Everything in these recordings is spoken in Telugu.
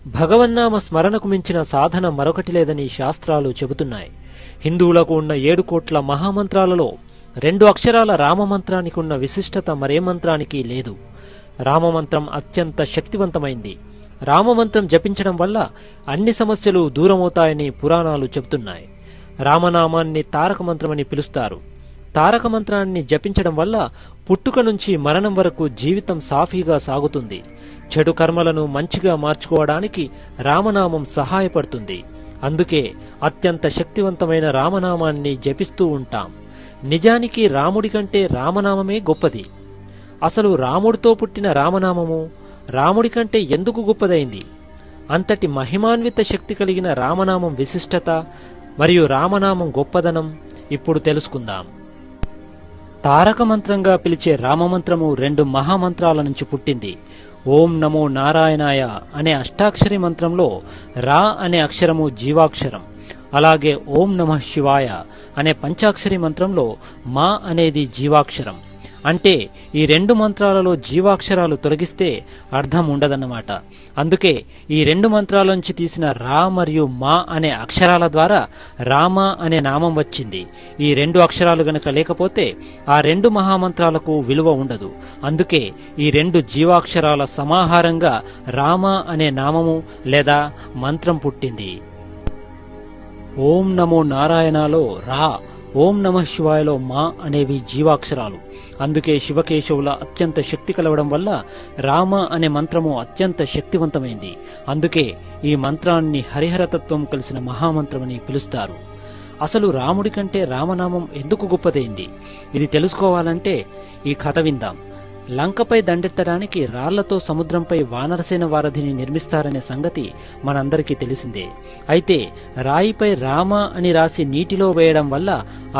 భగవన్నామ స్మరణకు మించిన సాధన మరొకటి లేదని శాస్త్రాలు చెబుతున్నాయి. హిందువులకు ఉన్న 7 కోట్ల మహామంత్రాలలో 2 అక్షరాల రామమంత్రానికి ఉన్న విశిష్టత మరే మంత్రానికి లేదు. రామమంత్రం అత్యంత శక్తివంతమైంది. రామమంత్రం జపించడం వల్ల అన్ని సమస్యలు దూరమవుతాయని పురాణాలు చెబుతున్నాయి. రామనామాన్ని తారక మంత్రమని పిలుస్తారు. తారక మంత్రాన్ని జపించడం వల్ల పుట్టుక నుంచి మరణం వరకు జీవితం సాఫీగా సాగుతుంది. చెడు కర్మలను మంచిగా మార్చుకోవడానికి రామనామం సహాయపడుతుంది. అందుకే అత్యంత శక్తివంతమైన రామనామాన్ని జపిస్తూ ఉంటాం. నిజానికి రాముడి కంటే రామనామమే గొప్పది. అసలు రాముడితో పుట్టిన రామనామము రాముడి కంటే ఎందుకు గొప్పదైంది? అంతటి మహిమాన్విత శక్తి కలిగిన రామనామం విశిష్టత మరియు రామనామం గొప్పదనం ఇప్పుడు తెలుసుకుందాం. తారక మంత్రంగా పిలిచే రామమంత్రము 2 మహామంత్రాల నుంచి పుట్టింది. ఓం నమో నారాయణాయ అనే అష్టాక్షరి మంత్రంలో రా అనే అక్షరము జీవాక్షరం. అలాగే ఓం నమః శివాయ అనే పంచాక్షరి మంత్రంలో మా అనేది జీవాక్షరం. అంటే ఈ 2 మంత్రాలలో జీవాక్షరాలు తొలగిస్తే అర్థం ఉండదన్నమాట. అందుకే ఈ 2 మంత్రాల నుంచి తీసిన రా మరియు మా అనే అక్షరాల ద్వారా రామ అనే నామం వచ్చింది. ఈ 2 అక్షరాలు గనక లేకపోతే ఆ 2 మహామంత్రాలకు విలువ ఉండదు. అందుకే ఈ 2 జీవాక్షరాల సమాహారంగా రామ అనే నామము లేదా మంత్రం పుట్టింది. ఓం నమో నారాయణలో రా, ఓం నమః శివాయలో మా అనేవి జీవాక్షరాలు. అందుకే శివకేశవుల అత్యంత శక్తి కలవడం వల్ల రామ అనే మంత్రము అత్యంత శక్తివంతమైంది. అందుకే ఈ మంత్రాన్ని హరిహరతత్వం కలిసిన మహామంత్రమని పిలుస్తారు. అసలు రాముడి కంటే రామనామం ఎందుకు గొప్పదైంది? ఇది తెలుసుకోవాలంటే ఈ కథ విందాం. లంకపై దండెత్తడానికి రాళ్లతో సముద్రంపై వానరసేన వారధిని నిర్మిస్తారనే సంగతి మనందరికీ తెలిసిందే. అయితే రాయిపై రామ అని రాసి నీటిలో వేయడం వల్ల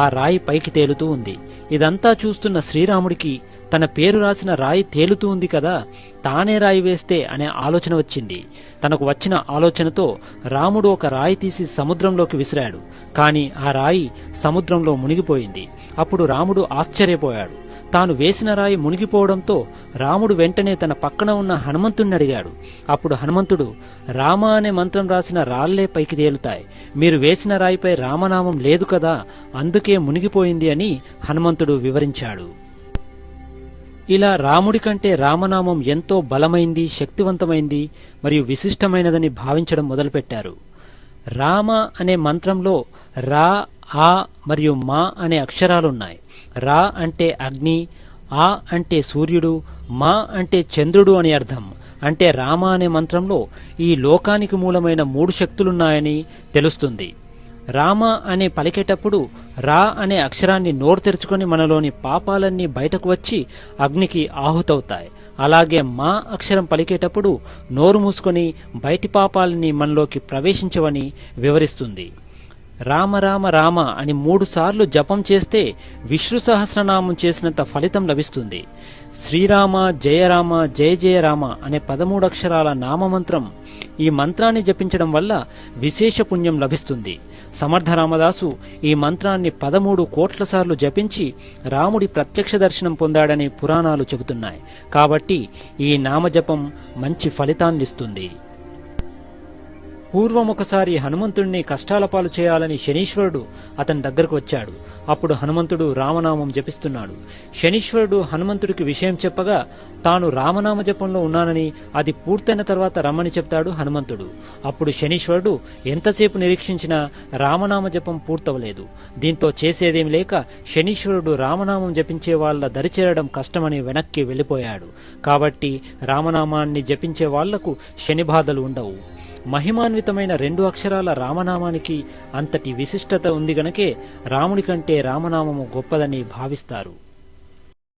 ఆ రాయి పైకి తేలుతూ ఉంది. ఇదంతా చూస్తున్న శ్రీరాముడికి తన పేరు రాసిన రాయి తేలుతూ ఉంది కదా, తానే రాయి వేస్తే అనే ఆలోచన వచ్చింది. తనకు వచ్చిన ఆలోచనతో రాముడు ఒక రాయి తీసి సముద్రంలోకి విసిరాడు. కాని ఆ రాయి సముద్రంలో మునిగిపోయింది. అప్పుడు రాముడు ఆశ్చర్యపోయాడు. తాను వేసిన రాయి మునిగిపోవడంతో రాముడు వెంటనే తన పక్కన ఉన్న హనుమంతుడిని అడిగాడు. అప్పుడు హనుమంతుడు, రామ అనే మంత్రం రాసిన రాళ్లే పైకి తేలుతాయి, మీరు వేసిన రాయిపై రామనామం లేదు కదా, అందుకే మునిగిపోయింది అని హనుమంతుడు వివరించాడు. ఇలా రాముడి కంటే రామనామం ఎంతో బలమైంది, శక్తివంతమైంది మరియు విశిష్టమైనదని భావించడం మొదలుపెట్టారు. రామ అనే మంత్రంలో రా, ఆ మరియు మా అనే అక్షరాలున్నాయి. రా అంటే అగ్ని, ఆ అంటే సూర్యుడు, మా అంటే చంద్రుడు అని అర్థం. అంటే రామ అనే మంత్రంలో ఈ లోకానికి మూలమైన 3 శక్తులున్నాయని తెలుస్తుంది. రామ అనే పలికేటప్పుడు రా అనే అక్షరాన్ని నోరు తెరుచుకొని మనలోని పాపాలన్నీ బయటకు వచ్చి అగ్నికి ఆహుతవుతాయి. అలాగే మా అక్షరం పలికేటప్పుడు నోరు మూసుకొని బయటి పాపాలని మనలోకి ప్రవేశించవని వివరిస్తుంది. రామ రామ రామ అని 3 సార్లు జపం చేస్తే విష్ణు సహస్రనామం చేసినంత ఫలితం లభిస్తుంది. శ్రీరామ జయరామ జయ జయ రామ అనే 13 అక్షరాల నామమంత్రం. ఈ మంత్రాన్ని జపించడం వల్ల విశేష పుణ్యం లభిస్తుంది. సమర్థ రామదాసు ఈ మంత్రాన్ని 13 కోట్ల సార్లు జపించి రాముడి ప్రత్యక్ష దర్శనం పొందాడని పురాణాలు చెబుతున్నాయి. కాబట్టి ఈ నామజపం మంచి ఫలితాన్నిస్తుంది. పూర్వం ఒకసారి హనుమంతుడిని కష్టాల పాలు చేయాలని శనీశ్వరుడు అతని దగ్గరకు వచ్చాడు. అప్పుడు హనుమంతుడు రామనామం జపిస్తున్నాడు. శనీశ్వరుడు హనుమంతుడికి విషయం చెప్పగా తాను రామనామ జపంలో ఉన్నానని, అది పూర్తయిన తర్వాత రమ్మని చెప్తాడు హనుమంతుడు. అప్పుడు శనీశ్వరుడు ఎంతసేపు నిరీక్షించినా రామనామ జపం పూర్తవలేదు. దీంతో చేసేదేమి లేక శనీశ్వరుడు రామనామం జపించే వాళ్ళ దరిచేరడం కష్టమని వెనక్కి వెళ్ళిపోయాడు. కాబట్టి రామనామాన్ని జపించే వాళ్లకు శని బాధలు ఉండవు. మహిమాన్వితమైన 2 అక్షరాల రామనామానికి అంతటి విశిష్టత ఉంది గనకే రాముడి కంటే రామనామము గొప్పదని భావిస్తారు.